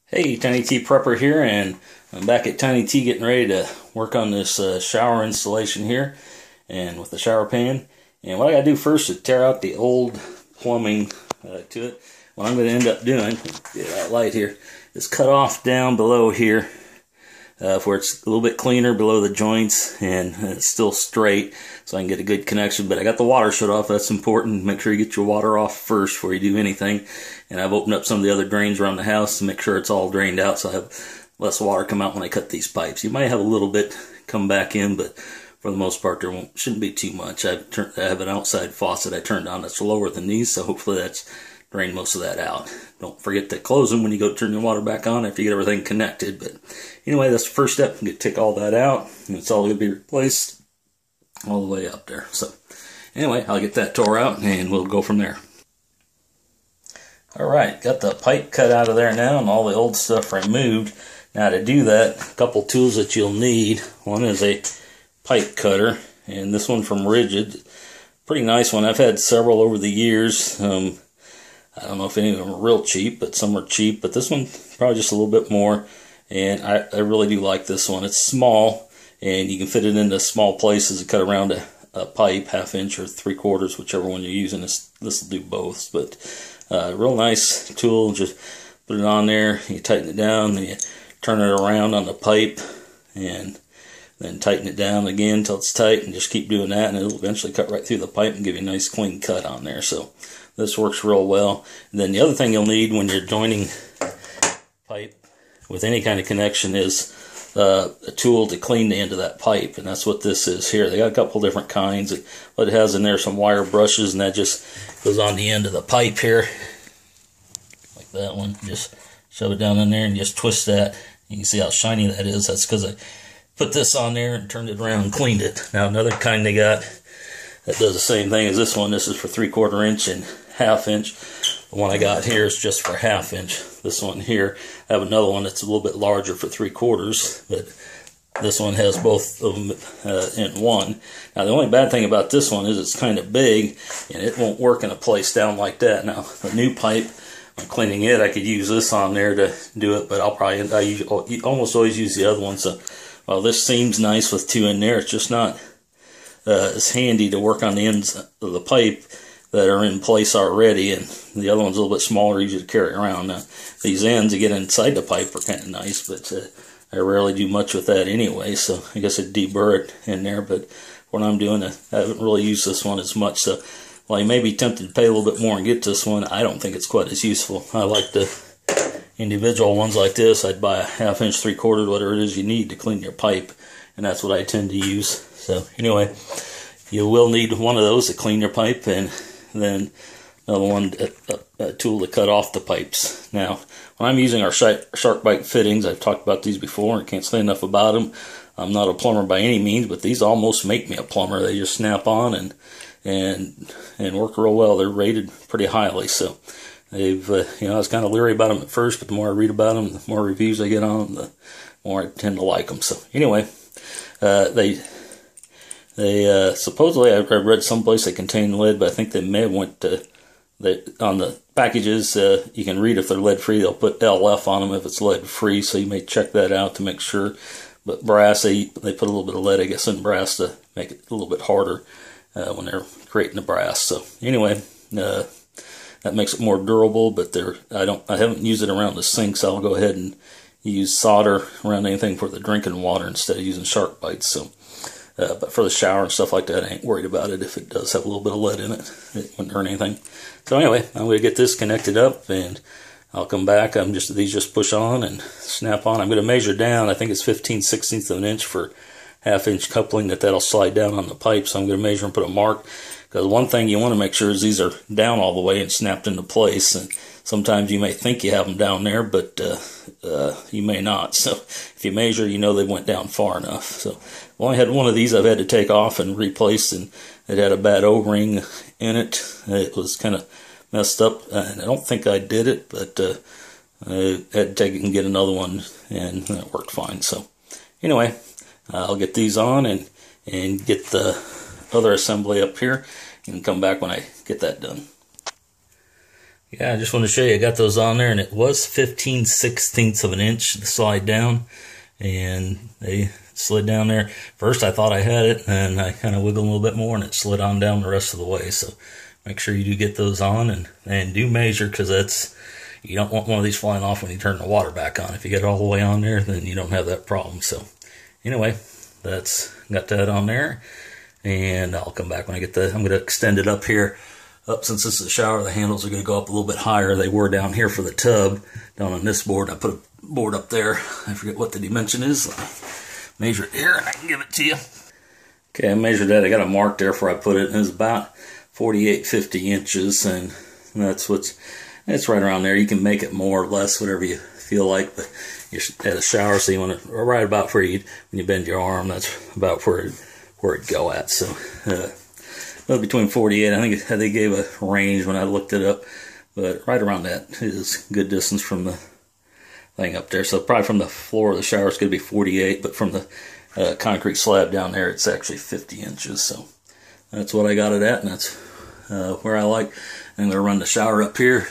Hey, Tiny T Prepper here, and I'm back at Tiny T getting ready to work on this shower installation here, and with the shower pan. And what I gotta do first is tear out the old plumbing to it. What I'm gonna end up doing, get that light here, is cut off down below here, where it's a little bit cleaner below the joints, and it's still straight, so I can get a good connection. But I got the water shut off. That's important. Make sure you get your water off first before you do anything. And I've opened up some of the other drains around the house to make sure it's all drained out, so I have less water come out when I cut these pipes. You might have a little bit come back in, but for the most part, shouldn't be too much. I have an outside faucet I turned on that's lower than these, so hopefully that's drained most of that out. Don't forget to close them when you go turn your water back on after you get everything connected. But anyway, that's the first step. You take all that out, and it's all going to be replaced all the way up there. So anyway, I'll get that tore out, and we'll go from there. Alright, got the pipe cut out of there now and all the old stuff removed. Now to do that, a couple tools that you'll need. One is a pipe cutter, and this one from Rigid. Pretty nice one. I've had several over the years. I don't know if any of them are real cheap, but some are cheap. But this one, probably just a little bit more. And I really do like this one. It's small, and you can fit it into small places to cut around a pipe, 1/2 inch or 3/4, whichever one you're using. This will do both. But real nice tool. Just put it on there, you tighten it down, then you turn it around on the pipe, and then tighten it down again until it's tight, and just keep doing that, and it'll eventually cut right through the pipe and give you a nice clean cut on there. So this works real well. And then the other thing you'll need when you're joining pipe with any kind of connection is a tool to clean the end of that pipe, and that's what this is here. They got a couple different kinds. What it has in there, some wire brushes, and that just goes on the end of the pipe here, like that one. Just shove it down in there and just twist that. You can see how shiny that is. That's because I put this on there and turned it around and cleaned it. Now another kind they got that does the same thing as this one. This is for 3/4 inch and 1/2 inch. The one I got here is just for 1/2 inch. This one here, I have another one that's a little bit larger for 3/4, but this one has both of them in one. Now the only bad thing about this one is it's kind of big, and it won't work in a place down like that. Now the new pipe, I'm cleaning it, I could use this on there to do it, but I almost always use the other one. So while this seems nice with two in there, it's just not as handy to work on the ends of the pipe that are in place already, and the other one's a little bit smaller, easier to carry around. Now, these ends that get inside the pipe are kind of nice, but I rarely do much with that anyway, so I guess I'd deburr it in there. But what I'm doing, I haven't really used this one as much, so while you may be tempted to pay a little bit more and get this one, I don't think it's quite as useful. I like the individual ones like this. I'd buy a 1/2 inch, 3/4, whatever it is you need to clean your pipe, and that's what I tend to use. So anyway, you will need one of those to clean your pipe, and then another one, a tool to cut off the pipes. Now, when I'm using our shark bite fittings, I've talked about these before, and can't say enough about them. I'm not a plumber by any means, but these almost make me a plumber. They just snap on and work real well. They're rated pretty highly, so they've I was kind of leery about them at first, but the more I read about them, the more reviews I get on them, the more I tend to like them. So anyway, they supposedly, I've read someplace they contain lead, but I think they may have went to, on the packages, you can read if they're lead free. They'll put LF on them if it's lead free, so you may check that out to make sure. But brass, they put a little bit of lead, I guess, in brass to make it a little bit harder when they're creating the brass. So anyway, that makes it more durable. But I haven't used it around the sink, so I'll go ahead and use solder around anything for the drinking water instead of using shark bites. So. But for the shower and stuff like that, I ain't worried about it. If it does have a little bit of lead in it, it wouldn't hurt anything. So anyway, I'm going to get this connected up, and I'll come back. These just push on and snap on. I'm going to measure down. I think it's 15/16 of an inch for 1/2 inch coupling that'll slide down on the pipe. So I'm going to measure and put a mark, because one thing you want to make sure is these are down all the way and snapped into place. And sometimes you may think you have them down there, but you may not. So if you measure, you know they went down far enough. So I've only had one of these I've had to take off and replace, and it had a bad O-ring in it. It was kind of messed up, and I don't think I did it, but I had to take it and get another one, and it worked fine. So anyway, I'll get these on and get the other assembly up here, and come back when I get that done. Yeah, I just want to show you, I got those on there, and it was 15/16 of an inch to slide down, and they slid down there. First I thought I had it, and I kind of wiggled a little bit more, and it slid on down the rest of the way. So make sure you do get those on, and do measure, because you don't want one of these flying off when you turn the water back on. If you get it all the way on there, then you don't have that problem. So anyway, that's got that on there, and I'll come back when I get the, I'm going to extend it up here. Since this is a shower, the handles are going to go up a little bit higher. They were down here for the tub, down on this board. I put a board up there. I forget what the dimension is. Let me measure it here, and I can give it to you. Okay, I measured that. I got a mark there where I put it, and it's about 48-50 inches, and it's right around there. You can make it more or less, whatever you feel like, but you're at a shower, so you want to right about where when you bend your arm, that's about where it'd go at. So between 48, I think they gave a range when I looked it up, but right around that is good distance from the thing up there. So probably from the floor of the shower it's going to be 48, but from the concrete slab down there it's actually 50 inches. So that's what I got it at, and that's where I like. I'm going to run the shower up here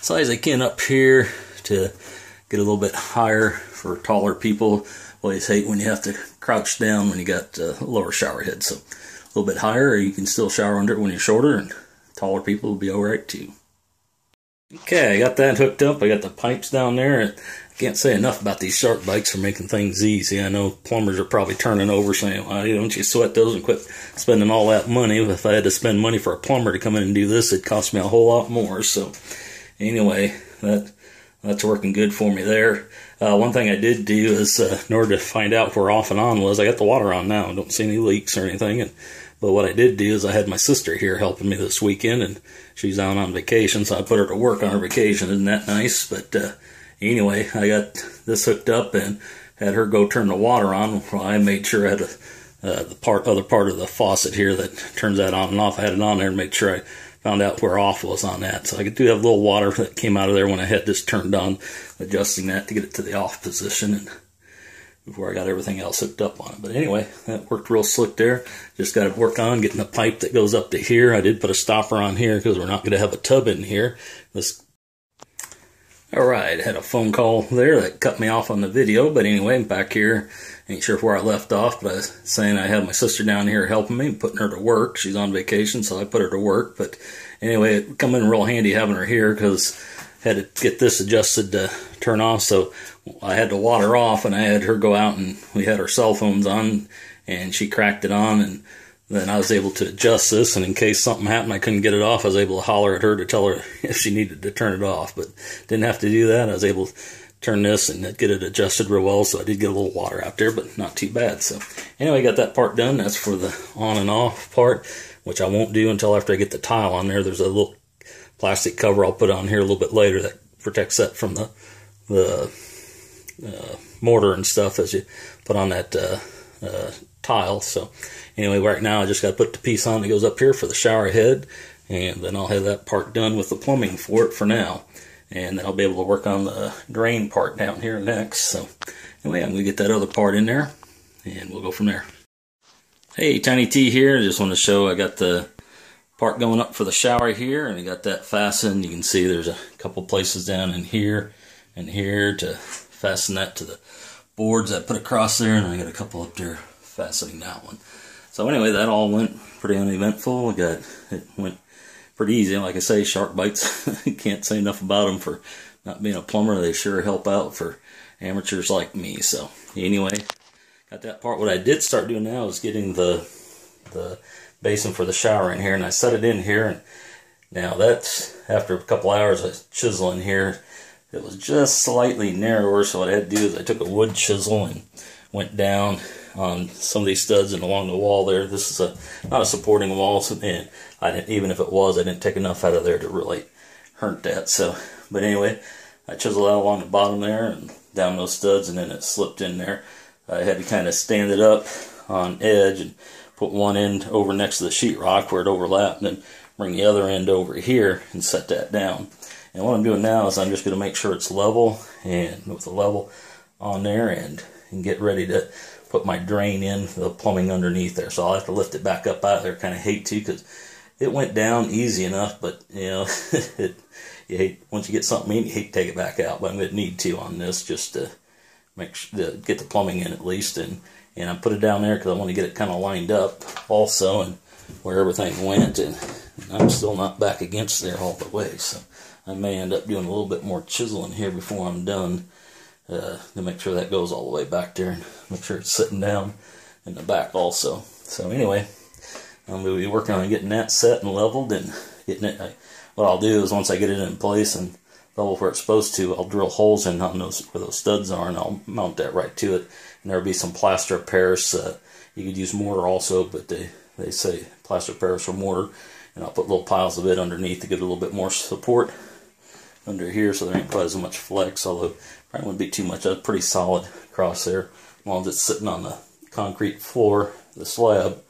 as high as I can up here to get a little bit higher for taller people. Always hate when you have to crouch down when you got a lower shower head. So a little bit higher, or you can still shower under it when you're shorter, and taller people will be alright too. Okay, I got that hooked up. I got the pipes down there. I can't say enough about these shark bites for making things easy. I know plumbers are probably turning over saying, why don't you sweat those and quit spending all that money? If I had to spend money for a plumber to come in and do this, it'd cost me a whole lot more. So anyway, that's working good for me there. One thing I did do is, in order to find out where off and on was, I got the water on now. I don't see any leaks or anything. But what I did do is I had my sister here helping me this weekend, and she's out on vacation, so I put her to work on her vacation. Isn't that nice? But anyway, I got this hooked up and had her go turn the water on. Well, I made sure I had the other part of the faucet here that turns that on and off. I had it on there and made sure I found out where off was on that. So I do have a little water that came out of there when I had this turned on, adjusting that to get it to the off position, and before I got everything else hooked up on it. But anyway, that worked real slick there. Just got to work on getting the pipe that goes up to here. I did put a stopper on here because we're not going to have a tub in here. Alright, had a phone call there that cut me off on the video, but anyway, I'm back here. Ain't sure where I left off, but I was saying I have my sister down here helping me, putting her to work. She's on vacation, so I put her to work. But anyway, it come in real handy having her here, because I had to get this adjusted to turn off. So I had the water off, and I had her go out, and we had our cell phones on, and she cracked it on, and then I was able to adjust this, and in case something happened I couldn't get it off, I was able to holler at her to tell her if she needed to turn it off. But didn't have to do that. I was able to turn this and get it adjusted real well, so I did get a little water out there, but not too bad. So anyway, got that part done. That's for the on and off part, which I won't do until after I get the tile on there. There's a little plastic cover I'll put on here a little bit later that protects that from the mortar and stuff as you put on that tile. So anyway, right now I just got to put the piece on that goes up here for the shower head, and then I'll have that part done with the plumbing for it for now, and then I'll be able to work on the drain part down here next. So anyway, I'm going to get that other part in there, and we'll go from there. Hey, Tiny T here. I just want to show I got the part going up for the shower here, and I got that fastened. You can see there's a couple places down in here and here to fasten that to the boards I put across there, and I got a couple up there fastening that one. So anyway, that all went pretty uneventful. It went pretty easy. Like I say, shark bites, can't say enough about them for not being a plumber. They sure help out for amateurs like me. So anyway, got that part. What I did start doing now is getting the basin for the shower in here, and I set it in here, and now that's after a couple hours of chiseling here. It was just slightly narrower, so what I had to do is I took a wood chisel and went down on some of these studs and along the wall there. This is not a supporting wall, so, and even if it was, I didn't take enough out of there to really hurt that. So, but anyway, I chiseled out along the bottom there and down those studs, and then it slipped in there. I had to kind of stand it up on edge and put one end over next to the sheetrock where it overlapped, and then bring the other end over here and set that down. And what I'm doing now is I'm just going to make sure it's level, and with the level on there, and get ready to put my drain in, the plumbing underneath there. So I'll have to lift it back up out there. Kind of hate to, because it went down easy enough, but you know, you hate, once you get something in, you hate to take it back out, but I'm going to need to on this just to make sure to get the plumbing in at least, and I put it down there because I want to get it kind of lined up also, and where everything went, and I'm still not back against there all the way, so I may end up doing a little bit more chiseling here before I'm done to make sure that goes all the way back there, and make sure it's sitting down in the back also. So anyway, I'm going to be working on getting that set and leveled, and getting it. What I'll do is once I get it in place and level where it's supposed to, I'll drill holes in on those where those studs are, and I'll mount that right to it. And there'll be some plaster of Paris. You could use mortar also, but they say plaster of Paris or mortar. And I'll put little piles of it underneath to give it a little bit more support under here, so there ain't quite as much flex. Although probably wouldn't be too much. That's pretty solid across there, as long as it's sitting on the concrete floor, the slab.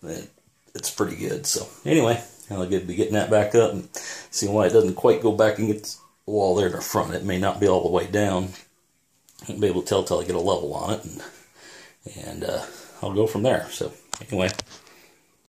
Then it's pretty good. So anyway, I'll be getting that back up and seeing why it doesn't quite go back against the wall there in the front. It may not be all the way down. I won't be able to tell till I get a level on it, and I'll go from there. So anyway,